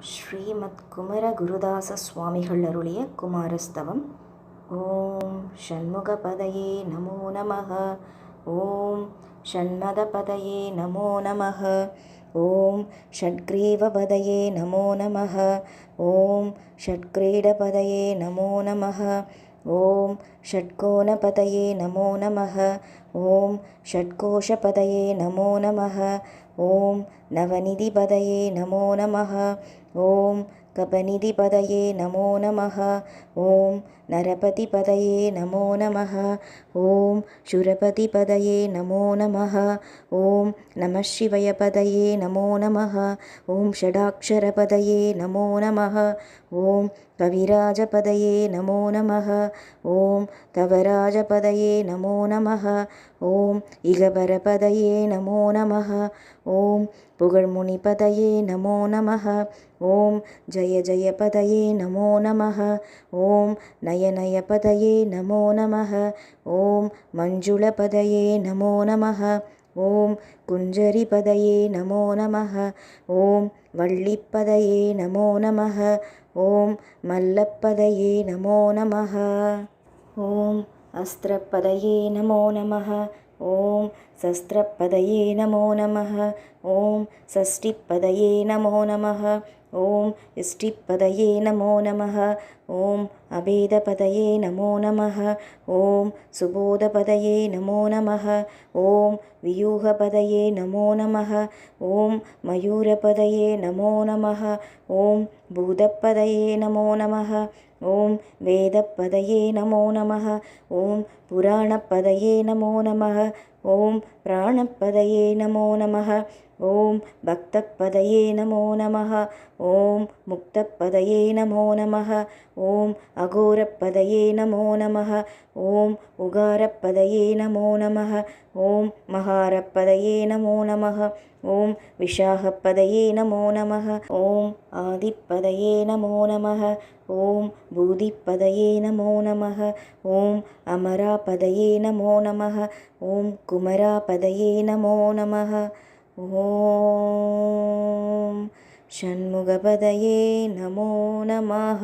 ஸ்ரீமத் குமரகுருதாச சுவாமிகள் அருளிய குமாரஸ்தவம். ஓம் ஷண்முகபதயே நமோ நமः. ஓம் ஷண்மதபதயே நமோ நமः. ஓம் ஷட்கிரீவபதயே நமோ நமः. ஓம் ஷட்கிரீடபதயே நமோ நமः. ஓம் ஷட்கோணபதயே நமோ நமः. ஓம் ஷட்கோஷபதயே நமோ நமः. ஓம் நவநிதிபதயே நமோ நமः. ஓம் கபநிதிபதயே நமோ நமः. ஓம் நரபதிபதயே நமோ நமः. ஓம் சுரபதிபதயே நமோ நமः. ஓம் நமசிவயபதயே நமோ நமः. ஓம் ஷடாக்ஷரபதயே நமோ நமः. ஓம் கவிராஜபதயே நமோ நமः. ஓம் கவராஜபதயே நமோ நமः. ஓம் இகபரபதயே நமோ நமः. ஓம் புகழ்முனிபதயே நமோ நமः. ஓம் ஜய ஜயபதயே நமோ நமः. ஓம் நயநயபதயே நமோ நமः. ஓம் மஞ்சுளபதயே நமோ நமः. ஓம் குஞ்சரிபதயே நமோ நமः. ஓம் வள்ளிப்பதயே நமோ நமः. ஓம் மல்லப்பதயே நமோ நமः. ஓம் அஸ்திரப்பதயே நமோ நமः. ஓம் சஸ்திரப்பதயே நமோ நமः. ஓம் சஷ்டிப்பதயே நமோ நமः. ஓம் இஷ்டிப்பதயே நமோ நமः. ஓம் அபேதபதயே நமோ நமः. ஓம் சுபோதபதயே நமோ நமः. ஓம் வியூகபதயே நமோ நமः. ஓம் மயூரபதயே நமோ நமः. ஓம் பூதப்பதயே நமோ நமः. ஓம் வேதப்பதயே நமோ நமः. ஓம் புராணப்பதயே நமோ நமः. ஓம் பிராணப்பதயே நமோ நமः. ஓம் பக்தப்பதயே நமோ நமः. ஓம் முக்தப்பதயே நமோ நமः. ஓம் அகோரப்பதயே நமோ நமः. ஓம் உகாரப்பதயே நமோ நமः. ஓம் மகாரப்பதயே நமோ நமः. ஓம் விஷாகப்பதயே நமோ நமः. ஓம் ஆதிப்பதயே நமோ நமः. ஓம் பூதிப்பதயே நமோ நமः. ஓம் அமராபதயே நமோ நமः. ஓம் குமராபதயே நமோ நமः. ஓம் ஷண்முகபதயே நமோ நமः.